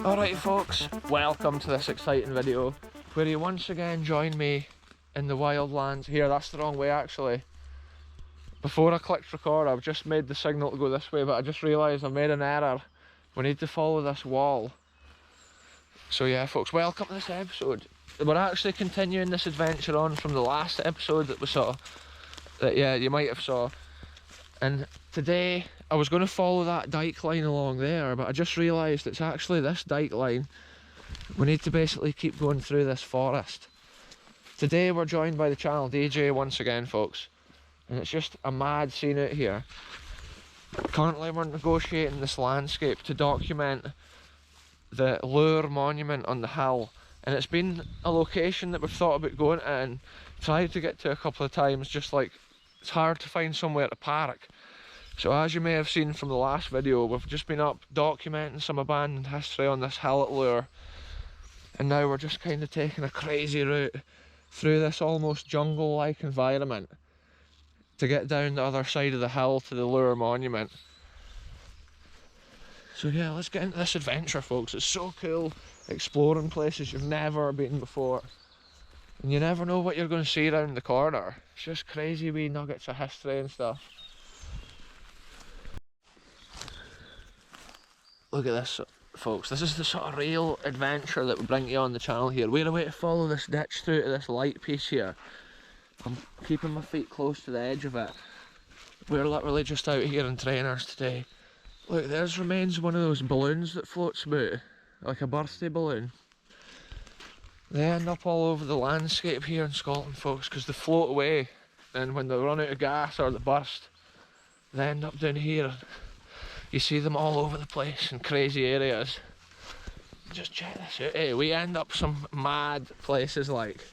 Alright folks, welcome to this exciting video where you once again join me in the wildlands. Here, that's the wrong way actually. Before I clicked record, I've just made the signal to go this way, but I just realised I made an error. We need to follow this wall. So yeah folks, welcome to this episode. We're actually continuing this adventure on from the last episode that we saw. That yeah, you might have saw. And today I was going to follow that dike line along there, but I just realised it's actually this dike line. We need to basically keep going through this forest. Today we're joined by the channel DJ once again folks, and it's just a mad scene out here. Currently we're negotiating this landscape to document the Lour monument on the hill, and it's been a location that we've thought about going to and tried to get to a couple of times, just like it's hard to find somewhere to park. So as you may have seen from the last video, we've just been up documenting some abandoned history on this hill at Lour, and now we're just kind of taking a crazy route through this almost jungle-like environment to get down the other side of the hill to the Lour monument. So yeah, let's get into this adventure folks. It's so cool exploring places you've never been before, and you never know what you're going to see around the corner. It's just crazy wee nuggets of history and stuff. Look at this folks, this is the sort of real adventure that we bring you on the channel here. We're away to follow this ditch through to this light piece here. I'm keeping my feet close to the edge of it. We're literally just out here in trainers today. Look, there's remains of one of those balloons that floats about, like a birthday balloon. They end up all over the landscape here in Scotland folks, because they float away, and when they run out of gas or they burst, they end up down here. You see them all over the place in crazy areas. Just check this out, eh? We end up some mad places like,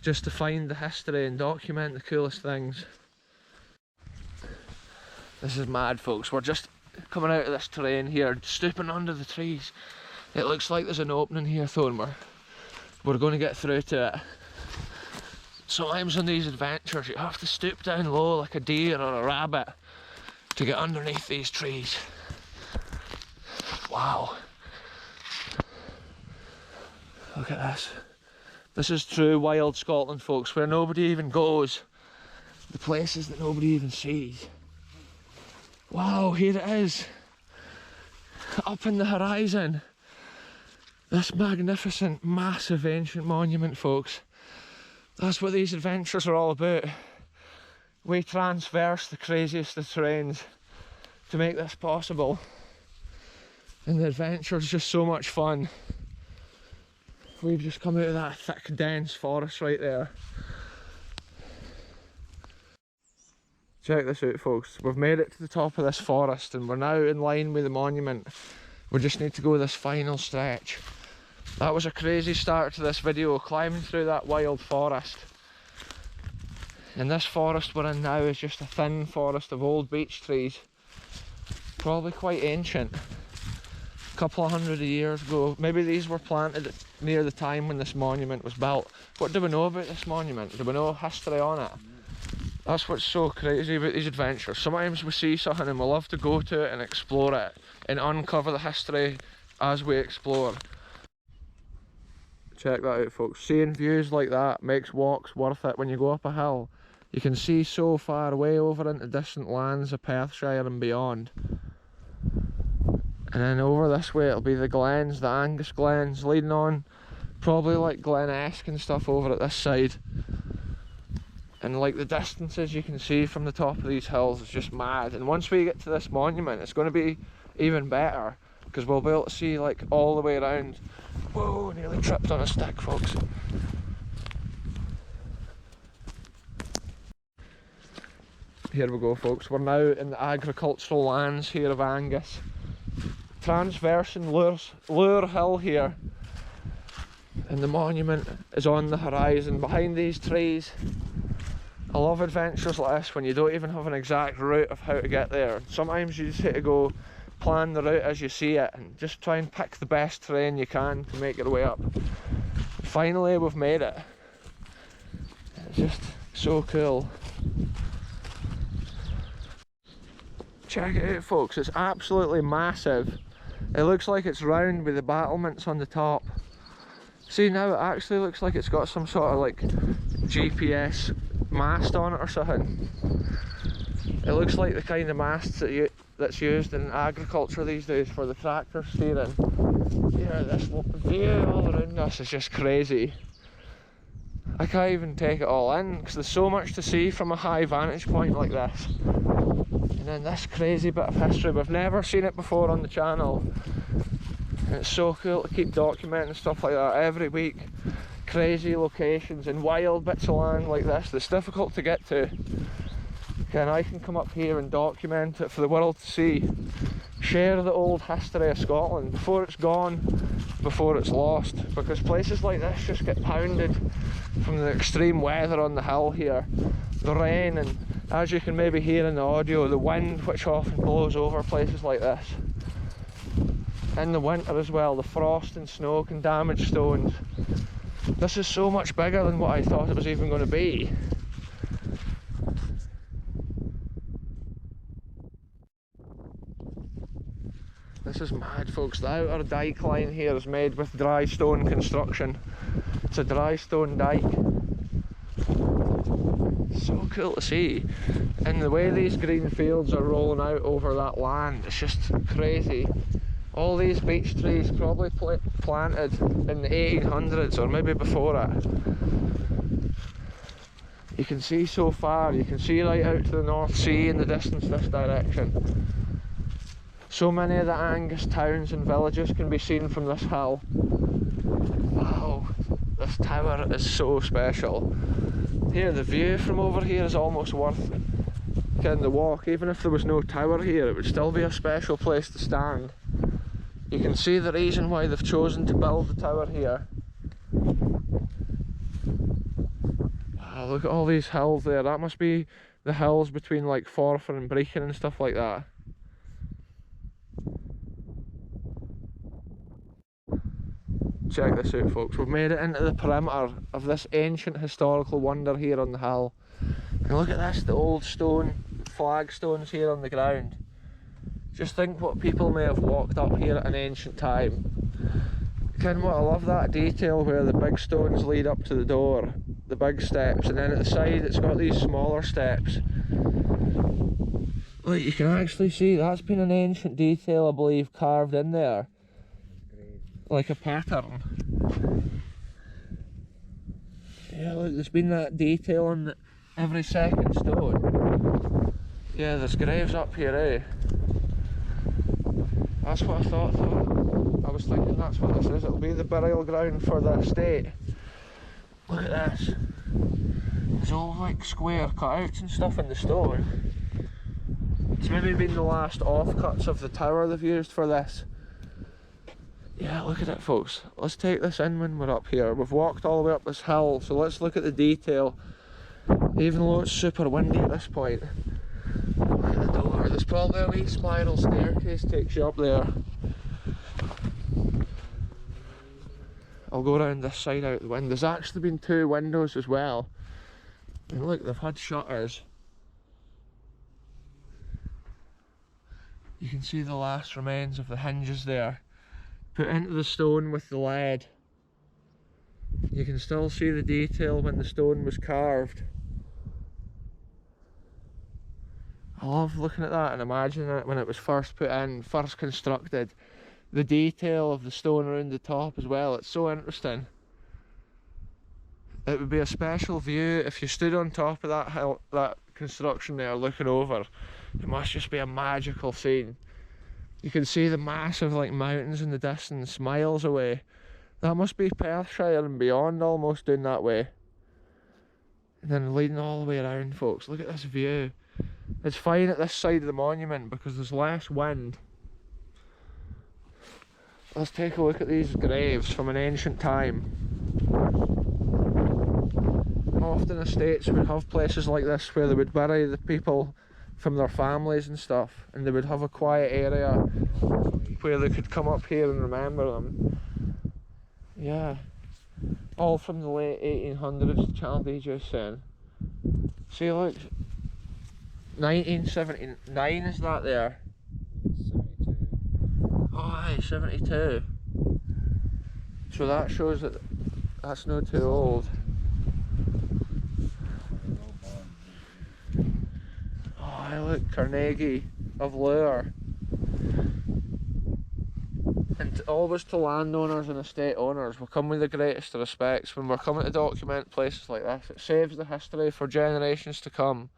just to find the history and document the coolest things. This is mad folks, we're just coming out of this terrain here, stooping under the trees. It looks like there's an opening here though, and we're going to get through to it. Sometimes on these adventures you have to stoop down low like a deer or a rabbit to get underneath these trees. Wow. Look at this. This is true wild Scotland folks, where nobody even goes. The places that nobody even sees. Wow, here it is. Up in the horizon. This magnificent, massive ancient monument folks. That's what these adventures are all about. We traverse the craziest of terrains to make this possible, and the adventure is just so much fun. We've just come out of that thick dense forest right there. Check this out folks, we've made it to the top of this forest and we're now in line with the monument. We just need to go this final stretch. That was a crazy start to this video, climbing through that wild forest. And this forest we're in now is just a thin forest of old beech trees. Probably quite ancient. A couple of hundred years ago. Maybe these were planted near the time when this monument was built. What do we know about this monument? Do we know history on it? That's what's so crazy about these adventures. Sometimes we see something and we love to go to it and explore it and uncover the history as we explore. Check that out folks. Seeing views like that makes walks worth it when you go up a hill. You can see so far way over into distant lands of Perthshire and beyond. And then over this way it'll be the glens, the Angus glens, leading on probably like Glen Esk and stuff over at this side. And like the distances you can see from the top of these hills is just mad. And once we get to this monument it's going to be even better, because we'll be able to see like all the way around. Whoa, nearly tripped on a stick folks. Here we go folks, we're now in the agricultural lands here of Angus. Transversing Lour Hill here. And the monument is on the horizon behind these trees. I love adventures like this when you don't even have an exact route of how to get there. Sometimes you just have to go plan the route as you see it and just try and pick the best terrain you can to make your way up. Finally we've made it. Just so cool. Check it out, folks, it's absolutely massive. It looks like it's round with the battlements on the top. See, now it actually looks like it's got some sort of like GPS mast on it or something. It looks like the kind of masts that's used in agriculture these days for the tractor steering. Yeah, this view all around us is just crazy. I can't even take it all in because there's so much to see from a high vantage point like this. And then this crazy bit of history, we've never seen it before on the channel. And it's so cool to keep documenting stuff like that every week. Crazy locations and wild bits of land like this that's difficult to get to. And I can come up here and document it for the world to see. Share the old history of Scotland before it's gone, before it's lost. Because places like this just get pounded from the extreme weather on the hill here. The rain, and as you can maybe hear in the audio, the wind which often blows over places like this. In the winter as well, the frost and snow can damage stones. This is so much bigger than what I thought it was even going to be. This is mad, folks. The outer dike line here is made with dry stone construction. It's a dry stone dike. So cool to see. And the way these green fields are rolling out over that land, it's just crazy. All these beech trees probably planted in the 1800s or maybe before it. You can see so far, you can see right out to the North Sea in the distance this direction. So many of the Angus towns and villages can be seen from this hill. Wow, this tower is so special. Here, the view from over here is almost worth getting the walk. Even if there was no tower here, it would still be a special place to stand. You can see the reason why they've chosen to build the tower here. Wow, look at all these hills there. That must be the hills between like Forfar and Brechin and stuff like that. Check this out, folks. We've made it into the perimeter of this ancient historical wonder here on the hill. And look at this, the old stone flagstones here on the ground. Just think what people may have walked up here at an ancient time. Kind of what I love, that detail where the big stones lead up to the door, the big steps, and then at the side it's got these smaller steps. Look, you can actually see that's been an ancient detail, I believe, carved in there. Like a pattern. Yeah, look, there's been that detail on every second stone. Yeah, there's graves up here, eh? That's what I thought. I was thinking that's what this is. It'll be the burial ground for the estate. Look at this. There's all like square cutouts and stuff in the stone. It's maybe been the last offcuts of the tower they've used for this. Yeah, look at it, folks. Let's take this in when we're up here. We've walked all the way up this hill, so let's look at the detail. Even though it's super windy at this point. Look at the door. There's probably a wee spiral staircase takes you up there. I'll go around this side out the window. There's actually been 2 windows as well. And look, they've had shutters. You can see the last remains of the hinges there. Put into the stone with the lead. You can still see the detail when the stone was carved. I love looking at that and imagining it when it was first put in, first constructed. The detail of the stone around the top as well, it's so interesting. It would be a special view if you stood on top of that hill, that construction there looking over. It must just be a magical scene. You can see the massive like mountains in the distance, miles away. That must be Perthshire and beyond almost doing that way. And then leading all the way around, folks. Look at this view. It's fine at this side of the monument because there's less wind. Let's take a look at these graves from an ancient time. Often estates would have places like this where they would bury the people from their families and stuff, and they would have a quiet area where they could come up here and remember them. Yeah, all from the late 1800s, the channel DJ's saying. See, look, 1979 is that there? 72. Oh aye, 72. So that shows that that's not too old. Oh aye, look, Carnegie of Lour. And always to landowners and estate owners, we come with the greatest of respects when we're coming to document places like this. It saves the history for generations to come.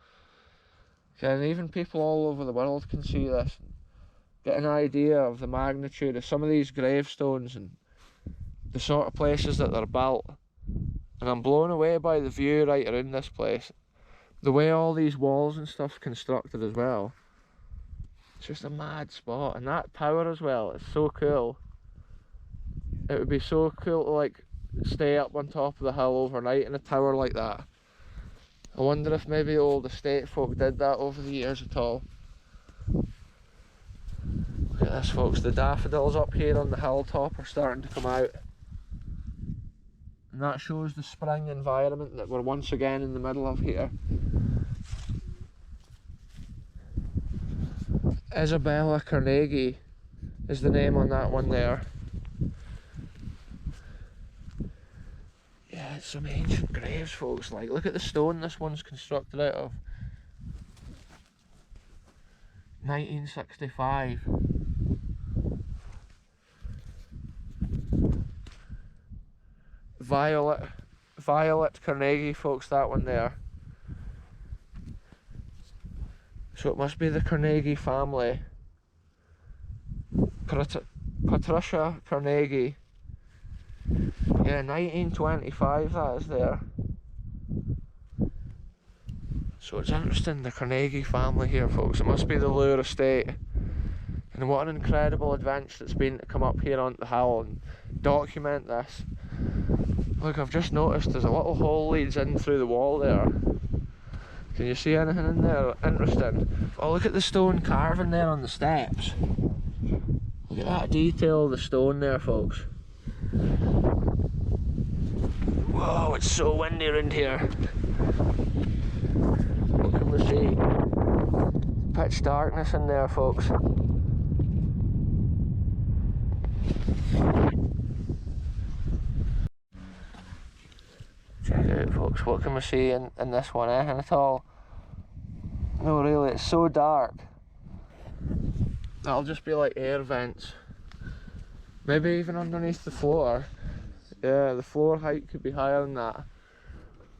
And even people all over the world can see this, get an idea of the magnitude of some of these gravestones and the sort of places that they're built. And I'm blown away by the view right around this place. The way all these walls and stuff's constructed as well. It's just a mad spot, and that tower as well, it's so cool. It would be so cool to like stay up on top of the hill overnight in a tower like that. I wonder if maybe old estate folk did that over the years at all. Look at this folks, the daffodils up here on the hilltop are starting to come out. And that shows the spring environment that we're once again in the middle of here. Isabella Carnegie is the name on that one there. Yeah, it's some ancient graves, folks. Like, look at the stone this one's constructed out of. 1965. Violet Carnegie, folks, that one there. So it must be the Carnegie family. Patricia Carnegie. Yeah, 1925 that is there. So it's interesting, the Carnegie family here, folks. It must be the Lour estate. And what an incredible adventure it's been to come up here onto the hill and document this. Look, I've just noticed there's a little hole leads in through the wall there. Can you see anything in there interesting? Oh, look at the stone carving there on the steps. Look at that detail of the stone there, folks. Whoa, it's so windy around here. What can we see? Pitch darkness in there, folks. Check it out, folks. What can we see in this one? Anything at all? No, really, it's so dark. That'll just be like air vents. Maybe even underneath the floor. Yeah, the floor height could be higher than that.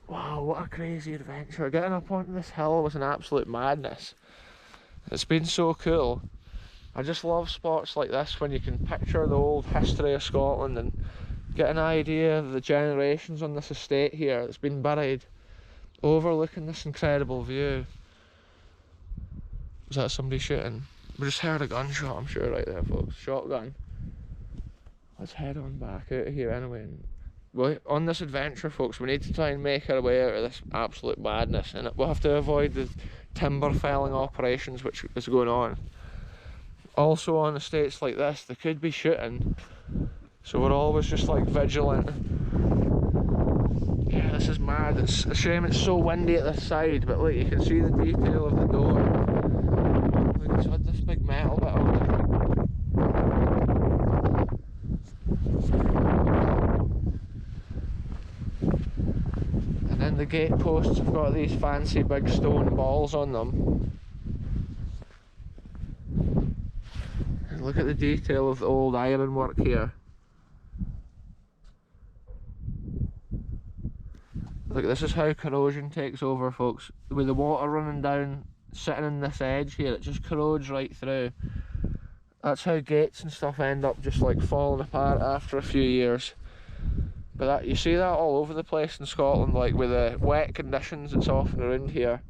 Wow, what a crazy adventure. Getting up onto this hill was an absolute madness. It's been so cool. I just love spots like this when you can picture the old history of Scotland and get an idea of the generations on this estate here that's been buried, overlooking this incredible view. Was that somebody shooting? We just heard a gunshot, I'm sure, right there, folks. Shotgun. Let's head on back out of here anyway. And on this adventure, folks, we need to try and make our way out of this absolute madness, and we'll have to avoid the timber felling operations which is going on. Also on estates like this, they could be shooting, so we're always just like vigilant. Yeah, this is mad. It's a shame it's so windy at this side, but look, you can see the detail of the door. Look, it's had this big metal bit on it. And then the gate posts have got these fancy big stone balls on them. And look at the detail of the old ironwork here. Look, this is how corrosion takes over, folks. With the water running down, sitting in this edge here, it just corrodes right through. That's how gates and stuff end up just like falling apart after a few years. But that, you see that all over the place in Scotland, like with the wet conditions it's often around here.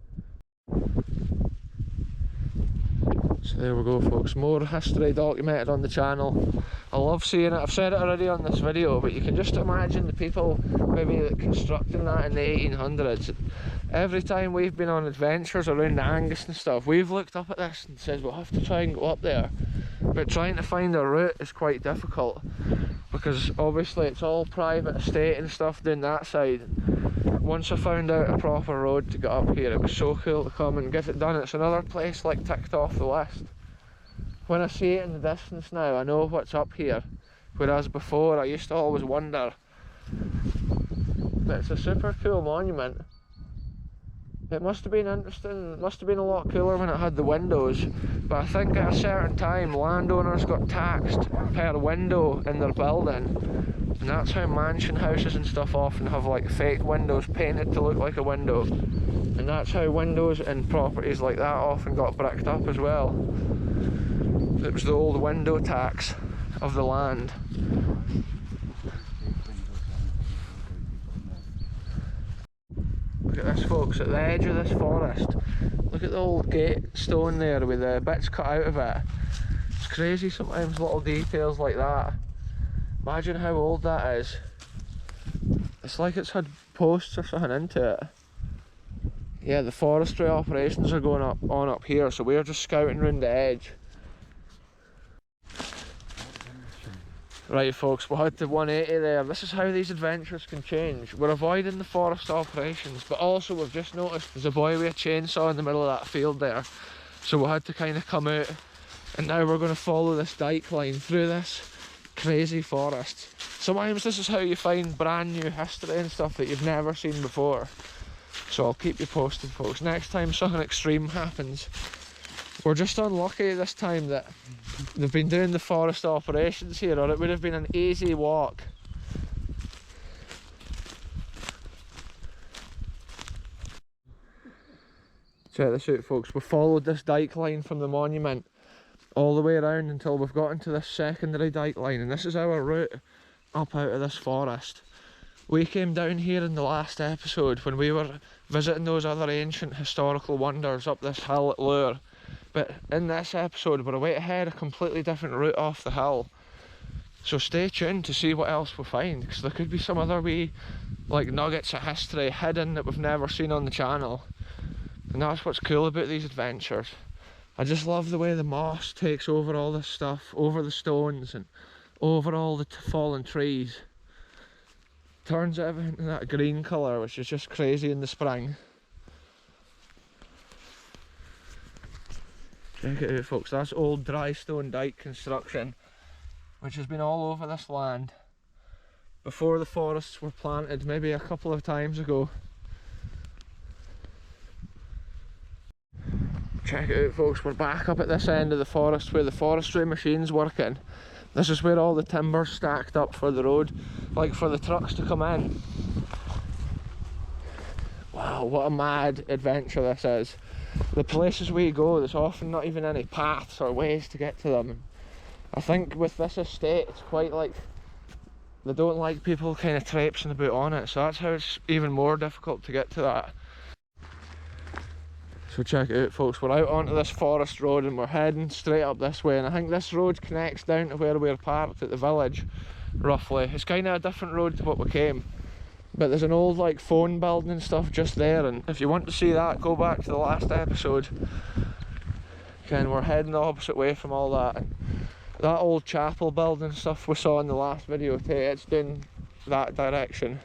So there we go, folks, more history documented on the channel. I love seeing it. I've said it already on this video, but you can just imagine the people maybe that constructing that in the 1800s. Every time we've been on adventures around Angus and stuff, we've looked up at this and said we'll have to try and go up there, but trying to find a route is quite difficult because obviously it's all private estate and stuff down that side. Once I found out a proper road to get up here, it was so cool to come and get it done. It's another place like ticked off the list. When I see it in the distance now, I know what's up here, whereas before I used to always wonder. But it's a super cool monument. It must have been interesting, it must have been a lot cooler when it had the windows, but I think at a certain time landowners got taxed per window in their building, and that's how mansion houses and stuff often have like fake windows painted to look like a window, and that's how windows in properties like that often got bricked up as well. It was the old window tax of the land. Look at this, folks, at the edge of this forest. Look at the old gate stone there with the bits cut out of it. It's crazy sometimes, little details like that. Imagine how old that is. It's like it's had posts or something into it. Yeah, the forestry operations are going on up here, so we're just scouting around the edge. Right folks, we'll head to 180 there. This is how these adventures can change. We're avoiding the forest operations, but also we've just noticed there's a boy with a chainsaw in the middle of that field there. So we had to kind of come out, and now we're going to follow this dike line through this crazy forest. Sometimes this is how you find brand new history and stuff that you've never seen before. So I'll keep you posted, folks. Next time something extreme happens. We're just unlucky this time that they've been doing the forest operations here, or it would have been an easy walk. Check this out, folks. We followed this dike line from the monument all the way around until we've gotten to this secondary dike line, and this is our route up out of this forest. We came down here in the last episode when we were visiting those other ancient historical wonders up this hill at Lour. But in this episode we're way ahead, a completely different route off the hill. So stay tuned to see what else we find, because there could be some other wee like nuggets of history hidden that we've never seen on the channel. And that's what's cool about these adventures. I just love the way the moss takes over all this stuff, over the stones and over all the fallen trees. Turns everything into that green colour, which is just crazy in the spring. Check it out, folks, that's old dry stone dike construction, which has been all over this land before the forests were planted, maybe a couple of times ago. Check it out, folks, we're back up at this end of the forest where the forestry machine's working. This is where all the timber's stacked up for the road, like for the trucks to come in. Wow, what a mad adventure this is. The places we go, there's often not even any paths or ways to get to them. I think with this estate, it's quite like, they don't like people kind of traipsing about on it, so that's how it's even more difficult to get to that. So check it out, folks, we're out onto this forest road and we're heading straight up this way, and I think this road connects down to where we're parked at the village, roughly. It's kind of a different road to what we came. But there's an old like phone building and stuff just there, and if you want to see that, go back to the last episode. Again, we're heading the opposite way from all that. And that old chapel building stuff we saw in the last video too, it's doing that direction.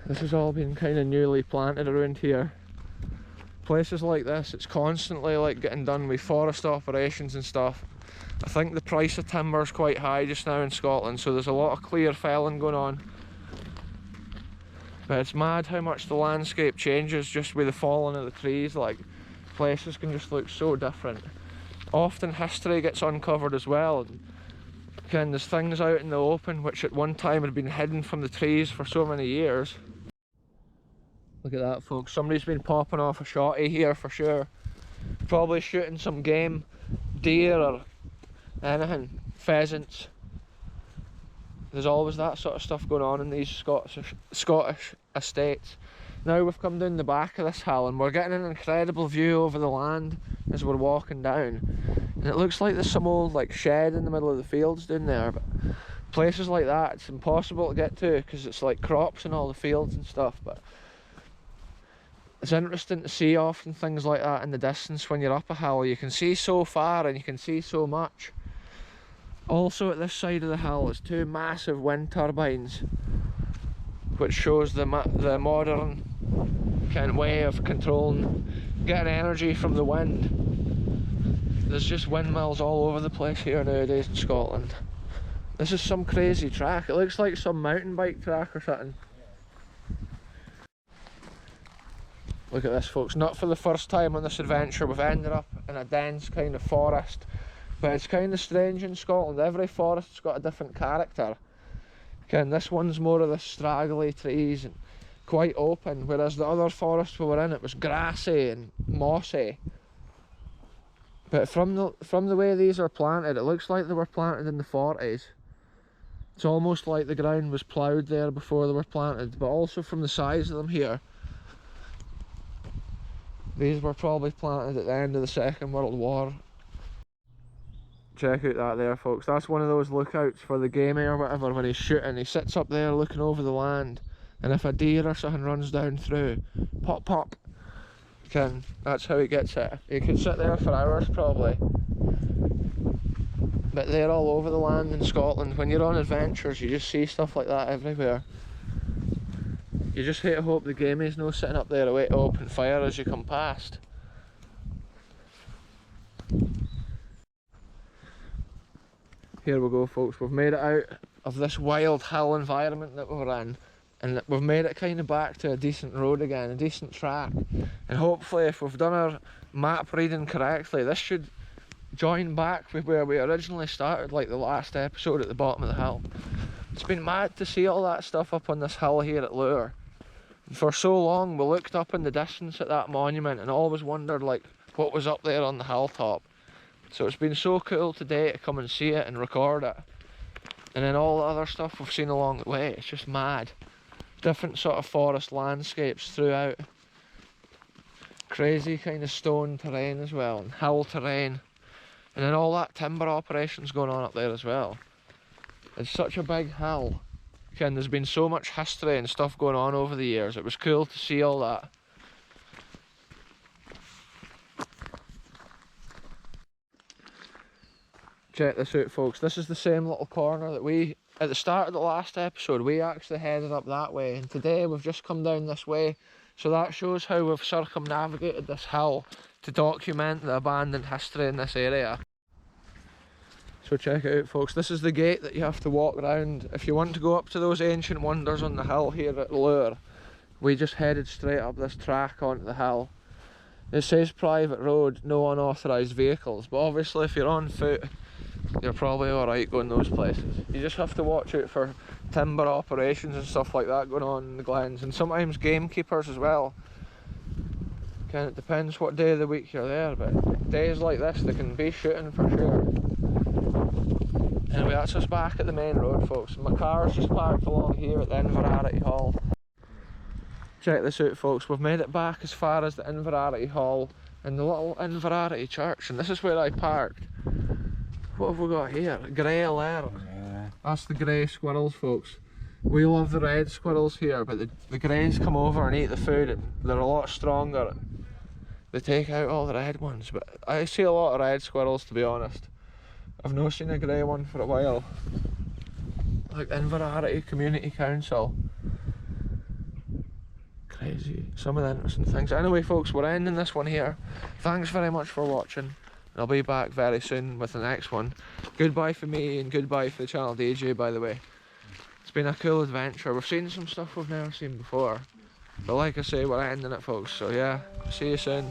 This has all been kind of newly planted around here. Places like this, it's constantly like getting done with forest operations and stuff. I think the price of timber is quite high just now in Scotland, so there's a lot of clear felling going on. But it's mad how much the landscape changes just with the falling of the trees. Like, places can just look so different. Often history gets uncovered as well. Again, there's things out in the open which at one time had been hidden from the trees for so many years. Look at that, folks, somebody's been popping off a shotty here for sure. Probably shooting some game, deer or anything, pheasants. There's always that sort of stuff going on in these Scottish estates. Now we've come down the back of this hill and we're getting an incredible view over the land as we're walking down. And it looks like there's some old like shed in the middle of the fields down there, but places like that it's impossible to get to because it's like crops and all the fields and stuff. But it's interesting to see often things like that in the distance when you're up a hill. You can see so far and you can see so much. Also at this side of the hill is two massive wind turbines, which shows the modern kind of way of controlling, getting energy from the wind. There's just windmills all over the place here nowadays in Scotland. This is some crazy track. It looks like some mountain bike track or something. Look at this, folks. Not for the first time on this adventure we've ended up in a dense kind of forest. But it's kind of strange in Scotland. Every forest's got a different character. And this one's more of the straggly trees and quite open, whereas the other forest we were in, it was grassy and mossy. But from the way these are planted, it looks like they were planted in the 40s. It's almost like the ground was ploughed there before they were planted, but also from the size of them here. These were probably planted at the end of the Second World War. Check out that there, folks. That's one of those lookouts for the gamey or whatever when he's shooting. He sits up there looking over the land, and if a deer or something runs down through, pop pop. That's how he gets it. He could sit there for hours probably. But they're all over the land in Scotland. When you're on adventures, you just see stuff like that everywhere. You just hate to hope the gamey's no sitting up there away to open fire as you come past. Here we go, folks. We've made it out of this wild hill environment that we were in, and we've made it kind of back to a decent road again, a decent track. And hopefully, if we've done our map reading correctly, this should join back with where we originally started, like the last episode at the bottom of the hill. It's been mad to see all that stuff up on this hill here at Lour. For so long we looked up in the distance at that monument and always wondered like what was up there on the hilltop. So it's been so cool today to come and see it and record it. And then all the other stuff we've seen along the way, it's just mad. Different sort of forest landscapes throughout. Crazy kind of stone terrain as well, and hill terrain. And then all that timber operations going on up there as well. It's such a big hill. There's been so much history and stuff going on over the years. It was cool to see all that. Check this out, folks. This is the same little corner that we, at the start of the last episode, we actually headed up that way. And today we've just come down this way. So that shows how we've circumnavigated this hill to document the abandoned history in this area. So check it out, folks. This is the gate that you have to walk around if you want to go up to those ancient wonders on the hill here at Lour. We just headed straight up this track onto the hill. It says private road, no unauthorised vehicles, but obviously if you're on foot, you're probably alright going those places. You just have to watch out for timber operations and stuff like that going on in the glens, and sometimes gamekeepers as well. It depends what day of the week you're there, but days like this they can be shooting for sure. Anyway, that's us back at the main road, folks. My car's just parked along here at the Inverarity Hall. Check this out, folks. We've made it back as far as the Inverarity Hall and the little Inverarity Church, and this is where I parked. What have we got here? Grey alert. Yeah. That's the grey squirrels, folks. We love the red squirrels here, but the greys come over and eat the food, and they're a lot stronger. They take out all the red ones, but I see a lot of red squirrels, to be honest. I've not seen a grey one for a while. Like Inverarity Community Council. Crazy. Some of the interesting things. Anyway, folks, we're ending this one here. Thanks very much for watching. I'll be back very soon with the next one. Goodbye for me and goodbye for the channel DJ, by the way. It's been a cool adventure. We've seen some stuff we've never seen before. But like I say, we're ending it, folks. So yeah, see you soon.